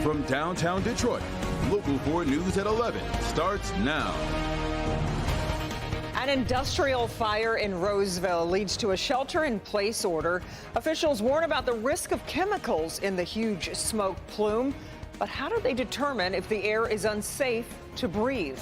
From downtown Detroit, Local 4 News at 11 starts now. An industrial fire in Roseville leads to a shelter-in-place order. Officials warn about the risk of chemicals in the huge smoke plume. But how do they determine if the air is unsafe to breathe?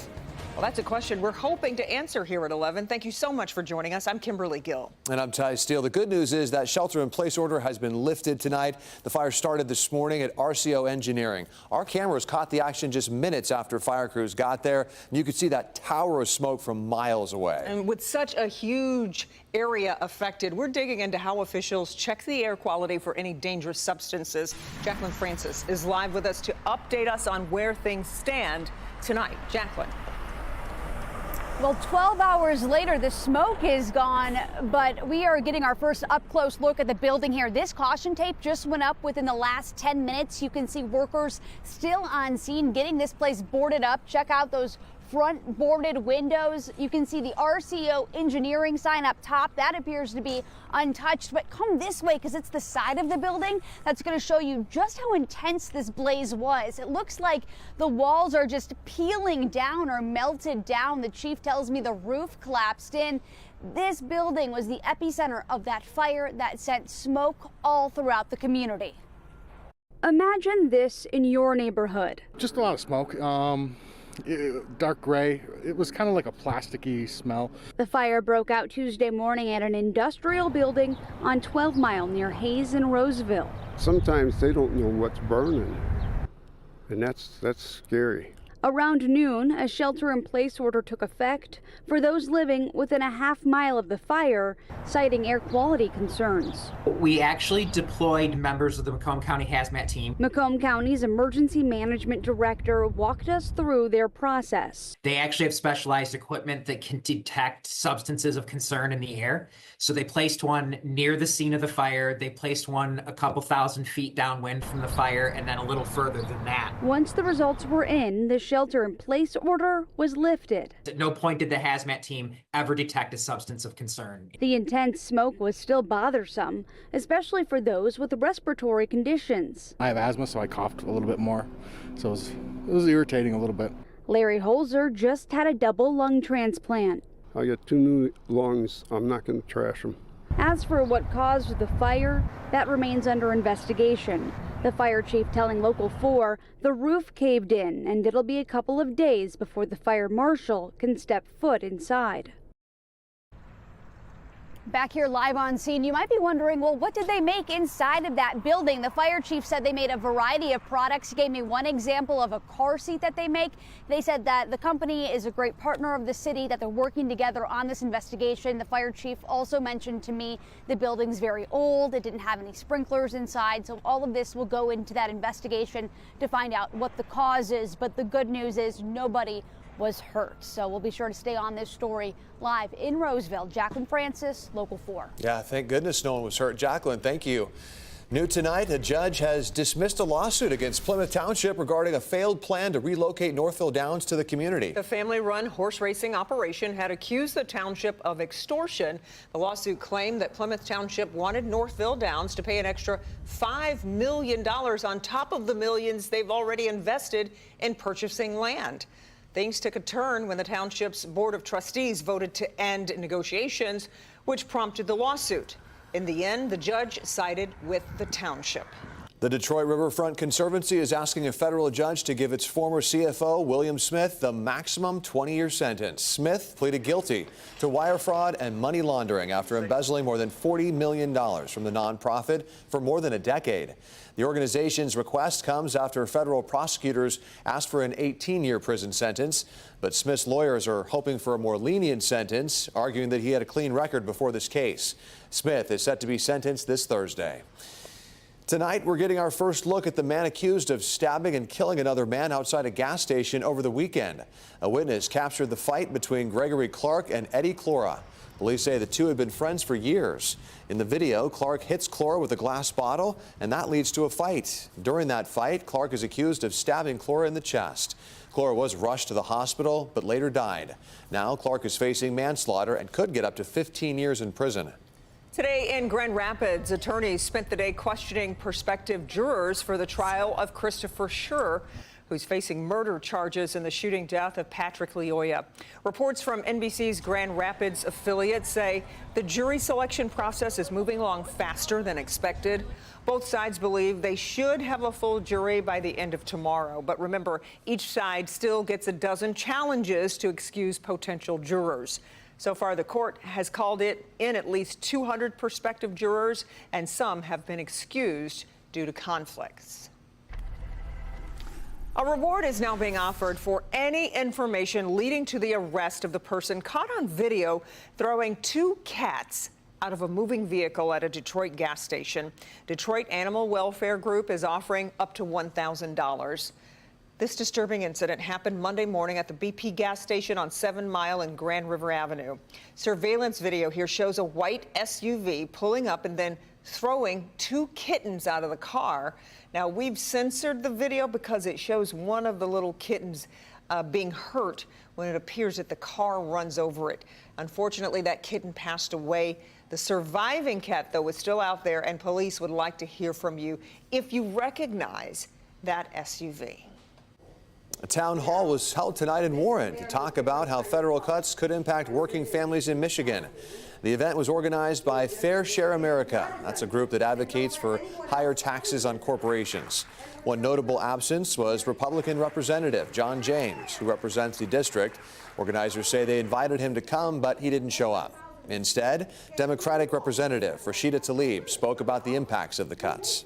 Well, that's a question we're hoping to answer here at 11. Thank you so much for joining us. I'm Kimberly Gill. And I'm Ty Steele. The good news is that shelter-in-place order has been lifted tonight. The fire started this morning at RCO Engineering. Our cameras caught the action just minutes after fire crews got there. And you could see that tower of smoke from miles away. And with such a huge area affected, we're digging into how officials check the air quality for any dangerous substances. Jacqueline Francis is live with us to update us on where things stand tonight. Jacqueline. Well, 12 hours later, the smoke is gone, but we are getting our first up-close look at the building here. This caution tape just went up within the last 10 minutes. You can see workers still on scene getting this place boarded up. Check out those front boarded windows. You can see the RCO Engineering sign up top. That appears to be untouched, but come this way because it's the side of the building that's going to show you just how intense this blaze was. It looks like the walls are just peeling down or melted down. The chief tells me the roof collapsed in. This building was the epicenter of that fire that sent smoke all throughout the community. Imagine this in your neighborhood. Just a lot of smoke. Dark gray. It was kind of like a plasticky smell. The fire broke out Tuesday morning at an industrial building on 12 Mile near Hayes and Roseville. Sometimes they don't know what's burning, and that's scary. Around noon, a shelter-in-place order took effect for those living within a half-mile of the fire, citing air quality concerns. We actually deployed members of the Macomb County Hazmat team. Macomb County's emergency management director walked us through their process. They actually have specialized equipment that can detect substances of concern in the air. So they placed one near the scene of the fire. They placed one a couple thousand feet downwind from the fire, and then a little further than that. Once the results were in, the shelter-in-place order was lifted. At no point did the hazmat team ever detect a substance of concern. The intense smoke was still bothersome, especially for those with respiratory conditions. I have asthma, so I coughed a little bit more. So it was irritating a little bit. Larry Holzer just had a double lung transplant. I got 2 new lungs. I'm not going to trash them. As for what caused the fire, that remains under investigation. The fire chief telling Local 4 the roof caved in and it'll be a couple of days before the fire marshal can step foot inside. Back here live on scene, you might be wondering, well, what did they make inside of that building? The fire chief said they made a variety of products. He gave me one example of a car seat that they make. They said that the company is a great partner of the city, that they're working together on this investigation. The fire chief also mentioned to me the building's very old. It didn't have any sprinklers inside. So all of this will go into that investigation to find out what the cause is. But the good news is nobody was hurt. So we'll be sure to stay on this story live in Roseville. Jacqueline Francis, Local 4. Yeah, thank goodness no one was hurt. Jacqueline, thank you. New tonight, a judge has dismissed a lawsuit against Plymouth Township regarding a failed plan to relocate Northville Downs to the community. The family-run horse racing operation had accused the township of extortion. The lawsuit claimed that Plymouth Township wanted Northville Downs to pay an extra $5 million on top of the millions they've already invested in purchasing land. Things took a turn when the township's board of trustees voted to end negotiations, which prompted the lawsuit. In the end, the judge sided with the township. The Detroit Riverfront Conservancy is asking a federal judge to give its former CFO, William Smith, the maximum 20-year sentence. Smith pleaded guilty to wire fraud and money laundering after embezzling more than $40 million from the nonprofit for more than a decade. The organization's request comes after federal prosecutors asked for an 18-year prison sentence, but Smith's lawyers are hoping for a more lenient sentence, arguing that he had a clean record before this case. Smith is set to be sentenced this Thursday. Tonight, we're getting our first look at the man accused of stabbing and killing another man outside a gas station over the weekend. A witness captured the fight between Gregory Clark and Eddie Clora. Police say the two had been friends for years. In the video, Clark hits Clora with a glass bottle, and that leads to a fight. During that fight, Clark is accused of stabbing Clora in the chest. Clora was rushed to the hospital, but later died. Now, Clark is facing manslaughter and could get up to 15 years in prison. Today in Grand Rapids, attorneys spent the day questioning prospective jurors for the trial of Christopher Schur, who's facing murder charges in the shooting death of Patrick Lyoya. Reports from NBC's Grand Rapids affiliate say the jury selection process is moving along faster than expected. Both sides believe they should have a full jury by the end of tomorrow. But remember, each side still gets a dozen challenges to excuse potential jurors. So far, the court has called it in at least 200 prospective jurors, and some have been excused due to conflicts. A reward is now being offered for any information leading to the arrest of the person caught on video throwing 2 cats out of a moving vehicle at a Detroit gas station. Detroit Animal Welfare Group is offering up to $1,000. This disturbing incident happened Monday morning at the BP gas station on 7 Mile and Grand River Avenue. Surveillance video here shows a white SUV pulling up and then throwing 2 kittens out of the car. Now, we've censored the video because it shows one of the little kittens being hurt when it appears that the car runs over it. Unfortunately, that kitten passed away. The surviving cat, though, is still out there, and police would like to hear from you if you recognize that SUV. A town hall was held tonight in Warren to talk about how federal cuts could impact working families in Michigan. The event was organized by Fair Share America. That's a group that advocates for higher taxes on corporations. One notable absence was Republican Representative John James, who represents the district. Organizers say they invited him to come, but he didn't show up. Instead, Democratic Representative Rashida Tlaib spoke about the impacts of the cuts.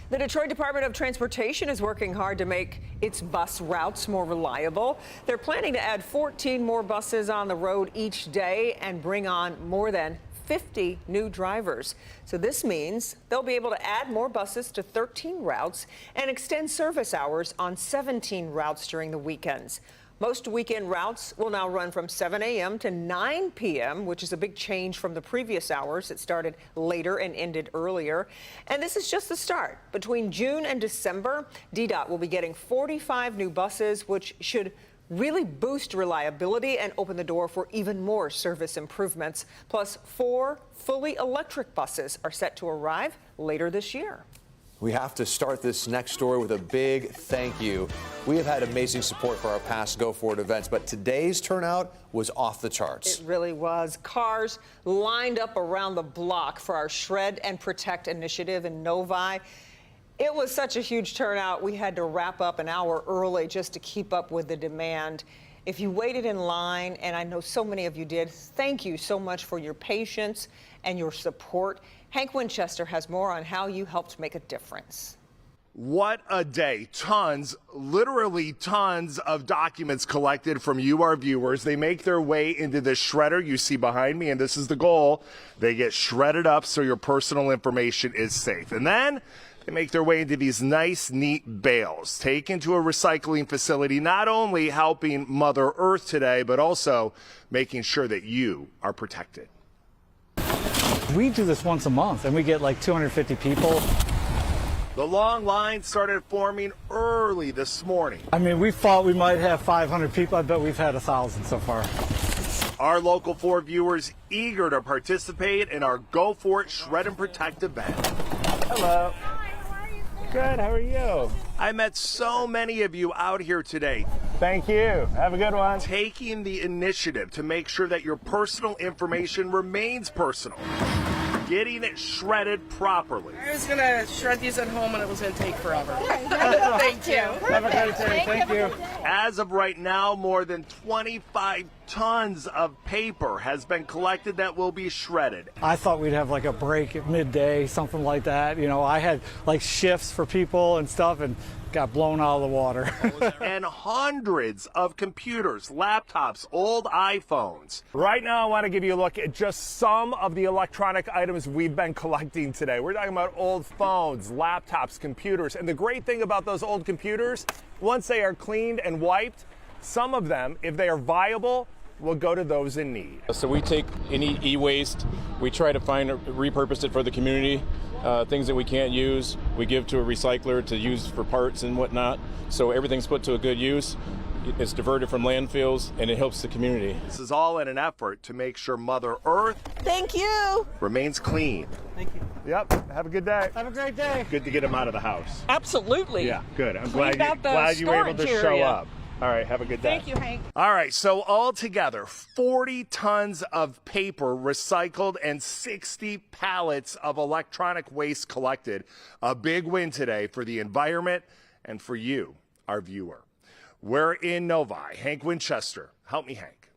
The Detroit Department of Transportation is working hard to make its bus routes more reliable. They're planning to add 14 more buses on the road each day and bring on more than 50 new drivers. So this means they'll be able to add more buses to 13 routes and extend service hours on 17 routes during the weekends. Most weekend routes will now run from 7 a.m. to 9 p.m., which is a big change from the previous hours that started later and ended earlier. And this is just the start. Between June and December, DDOT will be getting 45 new buses, which should really boost reliability and open the door for even more service improvements. Plus, 4 fully electric buses are set to arrive later this year. We have to start this next story with a big thank you. We have had amazing support for our past Go Forward events, but today's turnout was off the charts. It really was. Cars lined up around the block for our Shred and Protect initiative in Novi. It was such a huge turnout, we had to wrap up an hour early just to keep up with the demand. If you waited in line, and I know so many of you did, thank you so much for your patience and your support. Hank Winchester has more on how you helped make a difference. What a day. Tons, literally tons of documents collected from you, our viewers. They make their way into the shredder you see behind me, and this is the goal. They get shredded up so your personal information is safe. And then they make their way into these nice, neat bales, taken to a recycling facility, not only helping Mother Earth today, but also making sure that you are protected. We do this once a month, and we get like 250 people. The long line started forming early this morning. I mean, we thought we might have 500 people. I bet we've had 1,000 so far. Our Local 4 viewers eager to participate in our Go For It Shred and Protect event. Hello. Good, how are you? I met so many of you out here today. Thank you. Have a good one. Taking the initiative to make sure that your personal information remains personal. Getting it shredded properly. I was gonna shred these at home and it was gonna take forever. Thank you. Have a great day. Thank you. As of right now, more than 25 tons of paper has been collected that will be shredded. I thought we'd have like a break at midday, something like that. You know, I had like shifts for people and stuff and got blown out of the water. And hundreds of computers, laptops, old iPhones. Right now, I want to give you a look at just some of the electronic items we've been collecting today. We're talking about old phones, laptops, computers. And the great thing about those old computers, once they are cleaned and wiped, some of them, if they are viable, will go to those in need. So we take any e-waste, we try to repurpose it for the community. Things that we can't use, we give to a recycler to use for parts and whatnot. So everything's put to a good use. it's diverted from landfills, and it helps the community. This is all in an effort to make sure Mother Earth Thank you. remains clean. Thank you. Yep. Have a good day. Have a great day. Good to get him out of the house. Absolutely. Yeah, good. I'm Cleaned glad out the you were able to storage show area. up. All right, have a good day. Thank you, Hank. All right, so altogether, 40 tons of paper recycled and 60 pallets of electronic waste collected. A big win today for the environment and for you, our viewer. We're in Novi. Hank Winchester. Help me, Hank.